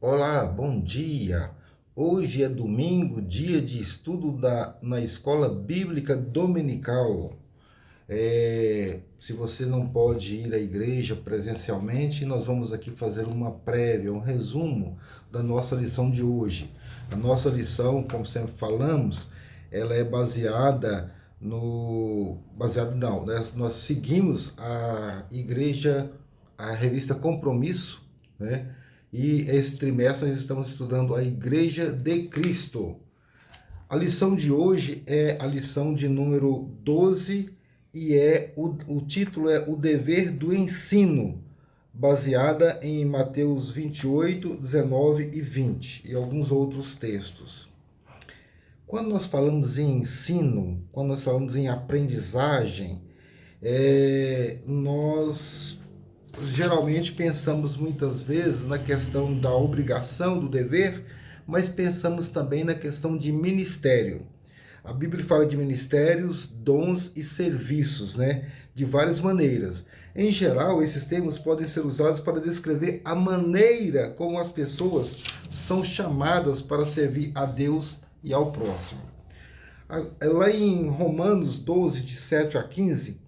Olá, bom dia. Hoje é domingo, dia de estudo na Escola Bíblica Dominical. Se você não pode ir à igreja presencialmente, nós vamos aqui fazer uma prévia, um resumo da nossa lição de hoje. A nossa lição, como sempre falamos, ela é baseada não, né? Nós seguimos a igreja, a revista Compromisso, né? E esse trimestre nós estamos estudando a Igreja de Cristo. A lição de hoje é a lição de número 12 e o título é O Dever do Ensino, baseada em Mateus 28, 19 e 20 e alguns outros textos. Quando nós falamos em ensino, quando nós falamos em aprendizagem, nós geralmente pensamos muitas vezes na questão da obrigação, do dever, mas pensamos também na questão de ministério. A Bíblia fala de ministérios, dons e serviços, né? De várias maneiras. Em geral, esses termos podem ser usados para descrever a maneira como as pessoas são chamadas para servir a Deus e ao próximo. Lá em Romanos 12, de 7 a 15,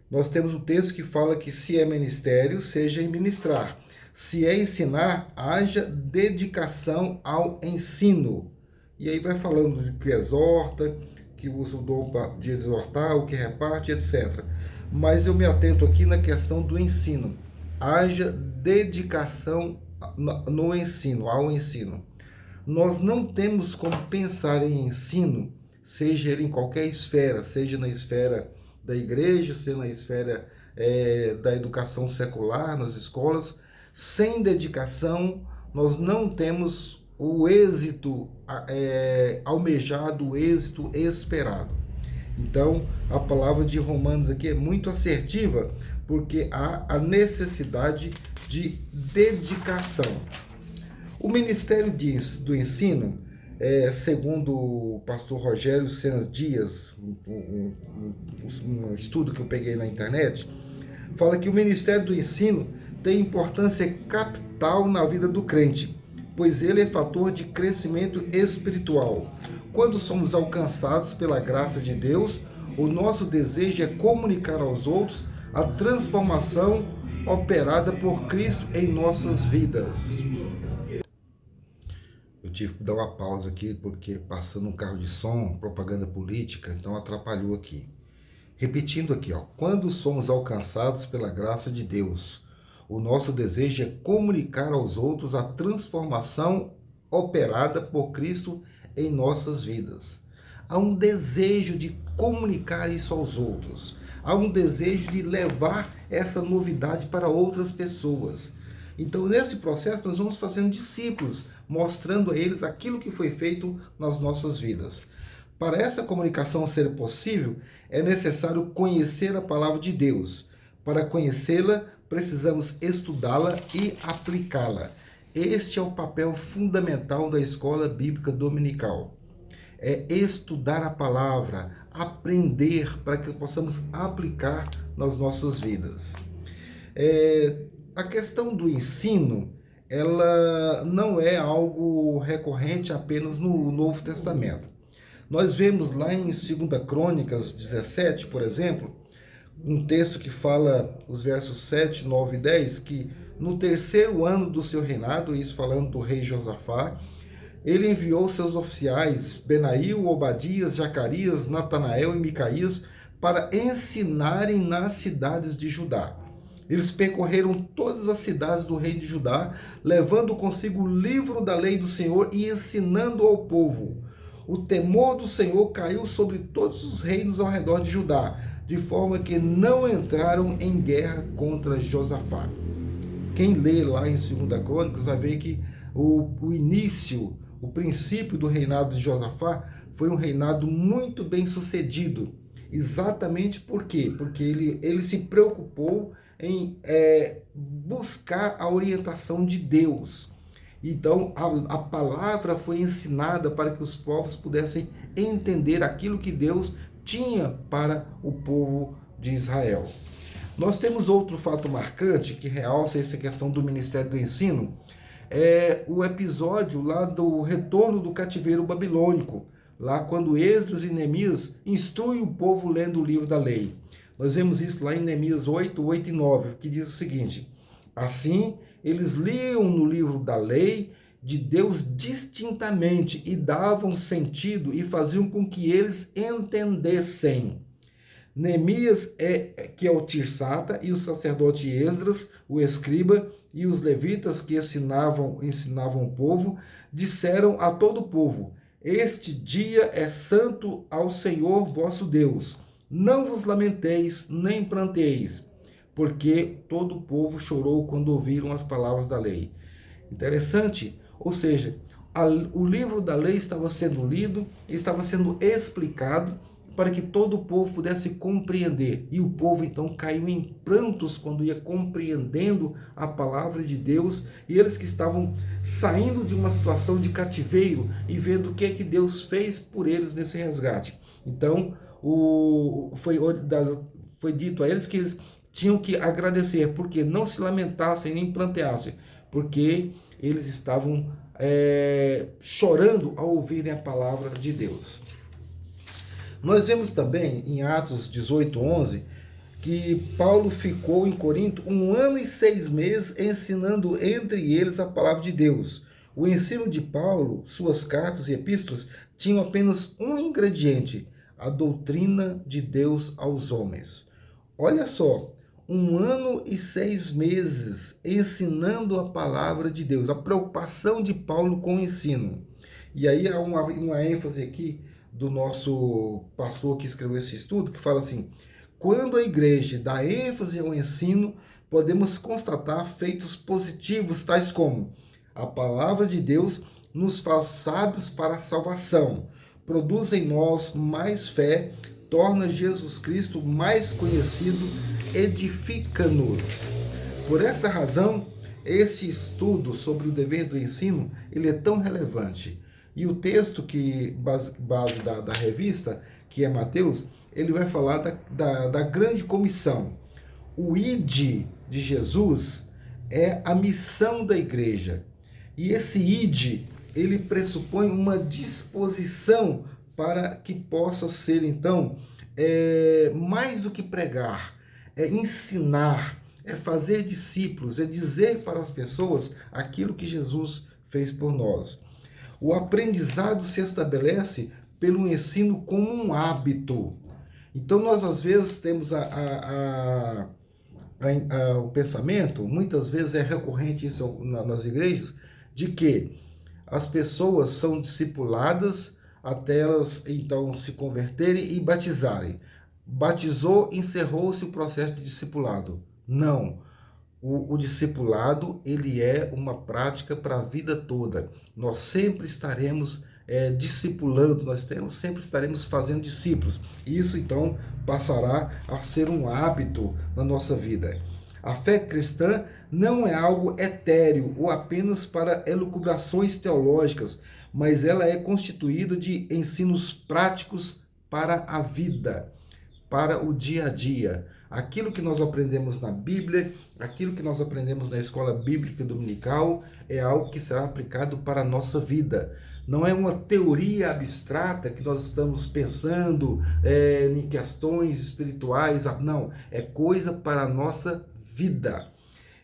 nós temos um texto que fala que se é ministério, seja em ministrar. Se é ensinar, haja dedicação ao ensino. E aí vai falando de que exorta, que usa o dom de exortar, o que reparte, etc. Mas eu me atento aqui na questão do ensino. Haja dedicação no ensino, ao ensino. Nós não temos como pensar em ensino, seja ele em qualquer esfera, seja na esfera da igreja, seja na esfera da educação secular, nas escolas. Sem dedicação, nós não temos o êxito almejado, o êxito esperado. Então, a palavra de Romanos aqui é muito assertiva, porque há a necessidade de dedicação. O Ministério do Ensino, segundo o pastor Rogério Senas Dias, um estudo que eu peguei na internet, fala que o Ministério do Ensino tem importância capital na vida do crente, pois ele é fator de crescimento espiritual. Quando somos alcançados pela graça de Deus, o nosso desejo é comunicar aos outros a transformação operada por Cristo em nossas vidas. Eu tive que dar uma pausa aqui porque passando um carro de som, propaganda política, então atrapalhou aqui. Repetindo aqui, ó, quando somos alcançados pela graça de Deus, o nosso desejo é comunicar aos outros a transformação operada por Cristo em nossas vidas. Há um desejo de comunicar isso aos outros. Há um desejo de levar essa novidade para outras pessoas. Então, nesse processo, nós vamos fazendo discípulos, mostrando a eles aquilo que foi feito nas nossas vidas. Para essa comunicação ser possível, é necessário conhecer a palavra de Deus. Para conhecê-la, precisamos estudá-la e aplicá-la. Este é o papel fundamental da escola bíblica dominical. É estudar a palavra, aprender para que possamos aplicar nas nossas vidas. A questão do ensino, ela não é algo recorrente apenas no Novo Testamento. Nós vemos lá em 2 Crônicas 17, por exemplo, um texto que fala, os versos 7, 9 e 10, que no terceiro ano do seu reinado, isso falando do rei Josafá, ele enviou seus oficiais, Benaíu, Obadias, Zacarias, Natanael e Micaías, para ensinarem nas cidades de Judá. Eles percorreram todas as cidades do rei de Judá, levando consigo o livro da lei do Senhor e ensinando ao povo. O temor do Senhor caiu sobre todos os reinos ao redor de Judá, de forma que não entraram em guerra contra Josafá. Quem lê lá em 2 Crônicas vai ver que o início, o princípio do reinado de Josafá foi um reinado muito bem sucedido. Exatamente por quê? Porque ele se preocupou em buscar a orientação de Deus. Então, a palavra foi ensinada para que os povos pudessem entender aquilo que Deus tinha para o povo de Israel. Nós temos outro fato marcante que realça essa questão do Ministério do Ensino. o episódio lá do retorno do cativeiro babilônico, lá quando Esdras e Neemias instruem o povo lendo o livro da lei. Nós vemos isso lá em Neemias 8, 8 e 9, que diz o seguinte: assim, eles liam no livro da lei de Deus distintamente e davam sentido e faziam com que eles entendessem. Neemias, que é o Tirsata, e o sacerdote Esdras, o escriba, e os levitas que ensinavam o povo, disseram a todo o povo: este dia é santo ao Senhor vosso Deus. Não vos lamenteis, nem pranteis, porque todo o povo chorou quando ouviram as palavras da lei. Interessante, ou seja, o livro da lei estava sendo lido, estava sendo explicado para que todo o povo pudesse compreender. E o povo então caiu em prantos quando ia compreendendo a palavra de Deus, e eles que estavam saindo de uma situação de cativeiro e vendo o que é que Deus fez por eles nesse resgate. Então, foi dito a eles que eles tinham que agradecer, porque não se lamentassem nem planteassem, porque eles estavam chorando ao ouvirem a palavra de Deus. Nós vemos também em Atos 18, 11, que Paulo ficou em Corinto 1 ano e 6 meses ensinando entre eles a palavra de Deus. O ensino de Paulo, suas cartas e epístolas, tinham apenas um ingrediente: a doutrina de Deus aos homens. Olha só, 1 ano e 6 meses ensinando a palavra de Deus, a preocupação de Paulo com o ensino. E aí há uma ênfase aqui do nosso pastor que escreveu esse estudo, que fala assim: quando a igreja dá ênfase ao ensino, podemos constatar feitos positivos, tais como: a palavra de Deus nos faz sábios para a salvação, produz em nós mais fé, torna Jesus Cristo mais conhecido, edifica-nos. Por essa razão, esse estudo sobre o dever do ensino, ele é tão relevante. E o texto base da revista, que é Mateus, ele vai falar da grande comissão. O ide de Jesus é a missão da igreja. E esse ide, ele pressupõe uma disposição para que possa ser, então, mais do que pregar, é ensinar, é fazer discípulos, é dizer para as pessoas aquilo que Jesus fez por nós. O aprendizado se estabelece pelo ensino como um hábito. Então, nós às vezes temos o pensamento, muitas vezes é recorrente isso nas igrejas, de que as pessoas são discipuladas até elas então se converterem e batizarem. Batizou, encerrou-se o processo de discipulado. Não. O discipulado, ele é uma prática para a vida toda. Nós sempre estaremos discipulando, sempre estaremos fazendo discípulos. E isso, então, passará a ser um hábito na nossa vida. A fé cristã não é algo etéreo ou apenas para elucubrações teológicas, mas ela é constituída de ensinos práticos para a vida, para o dia a dia. Aquilo que nós aprendemos na Bíblia, aquilo que nós aprendemos na escola bíblica dominical, é algo que será aplicado para a nossa vida. Não é uma teoria abstrata que nós estamos pensando em questões espirituais, não, é coisa para a nossa vida.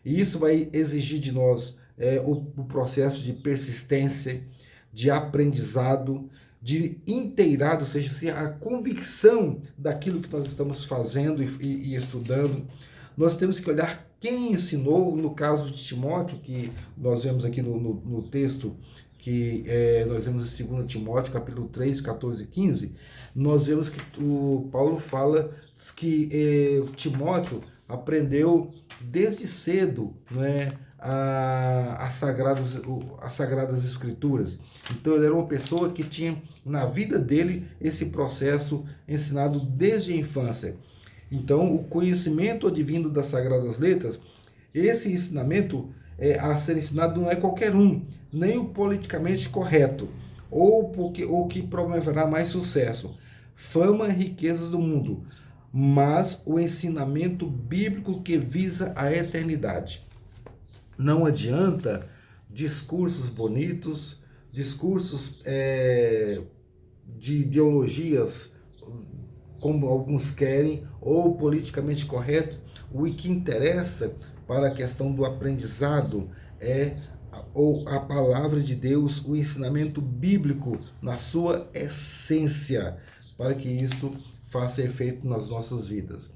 E isso vai exigir de nós o processo de persistência, de aprendizado, de inteirado, ou seja, a convicção daquilo que nós estamos fazendo e estudando. Nós temos que olhar quem ensinou, no caso de Timóteo, que nós vemos aqui no texto, que nós vemos em 2 Timóteo, capítulo 3, 14 e 15, nós vemos que o Paulo fala que Timóteo aprendeu desde cedo, não é, as sagradas escrituras. Então ele era uma pessoa que tinha na vida dele esse processo ensinado desde a infância. Então o conhecimento advindo das sagradas letras, esse ensinamento a ser ensinado não é qualquer um, nem o politicamente correto, ou que promoverá mais sucesso, fama e riquezas do mundo, mas o ensinamento bíblico que visa a eternidade. Não adianta discursos bonitos, discursos de ideologias, como alguns querem, ou politicamente correto. O que interessa para a questão do aprendizado é a palavra de Deus, o ensinamento bíblico na sua essência, para que isso faça efeito nas nossas vidas.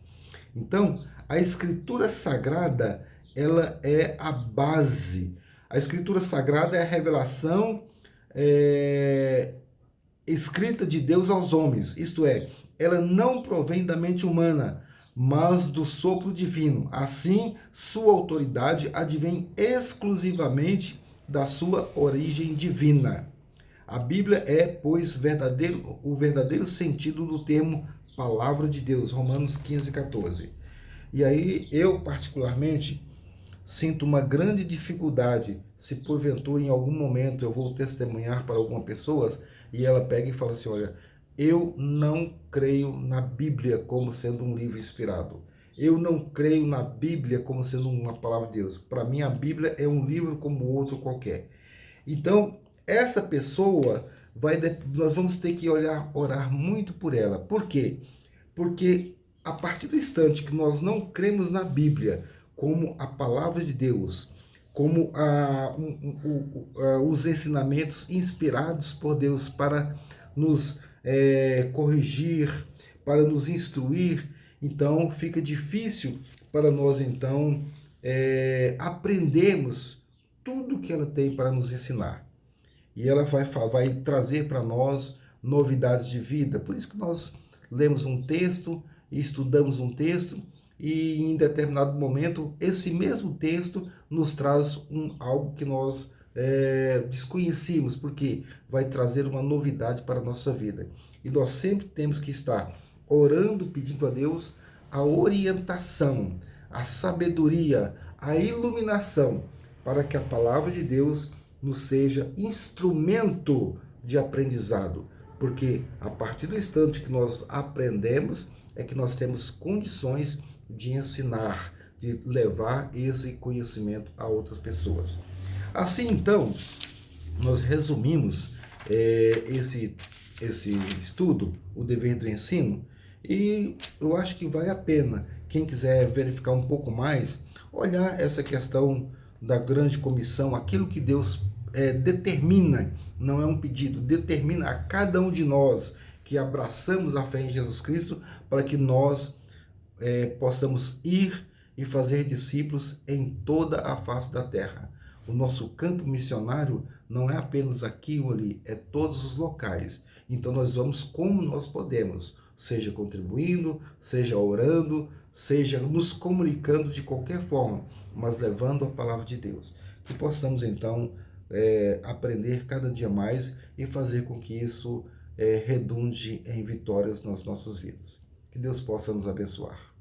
Então, a Escritura Sagrada, ela é a base. A Escritura Sagrada é a revelação escrita de Deus aos homens, isto é, ela não provém da mente humana, mas do sopro divino. Assim, sua autoridade advém exclusivamente da sua origem divina. A Bíblia é, pois, o verdadeiro sentido do termo palavra de Deus, Romanos 15:14. E aí, eu particularmente sinto uma grande dificuldade se porventura em algum momento eu vou testemunhar para alguma pessoa e ela pega e fala assim, olha, eu não creio na Bíblia como sendo um livro inspirado. Eu não creio na Bíblia como sendo uma palavra de Deus. Para mim, a Bíblia é um livro como outro qualquer. Então, essa pessoa nós vamos ter que orar muito por ela. Por quê? Porque a partir do instante que nós não cremos na Bíblia como a palavra de Deus, como os ensinamentos inspirados por Deus para nos corrigir, para nos instruir, então fica difícil para nós então aprendermos tudo que ela tem para nos ensinar. E ela vai trazer para nós novidades de vida. Por isso que nós lemos um texto, estudamos um texto, e em determinado momento esse mesmo texto nos traz algo que nós desconhecíamos, porque vai trazer uma novidade para a nossa vida. E nós sempre temos que estar orando, pedindo a Deus a orientação, a sabedoria, a iluminação, para que a palavra de Deus nos seja instrumento de aprendizado. Porque a partir do instante que nós aprendemos, é que nós temos condições de ensinar, de levar esse conhecimento a outras pessoas. Assim, então, nós resumimos esse estudo, o dever do ensino, e eu acho que vale a pena, quem quiser verificar um pouco mais, olhar essa questão da grande comissão, aquilo que Deus determina, não é um pedido, determina a cada um de nós que abraçamos a fé em Jesus Cristo, para que nós possamos ir e fazer discípulos em toda a face da terra. O nosso campo missionário não é apenas aqui ou ali, é todos os locais. Então nós vamos como nós podemos, seja contribuindo, seja orando, seja nos comunicando de qualquer forma, mas levando a palavra de Deus. Que possamos então aprender cada dia mais e fazer com que isso redunde em vitórias nas nossas vidas. Que Deus possa nos abençoar.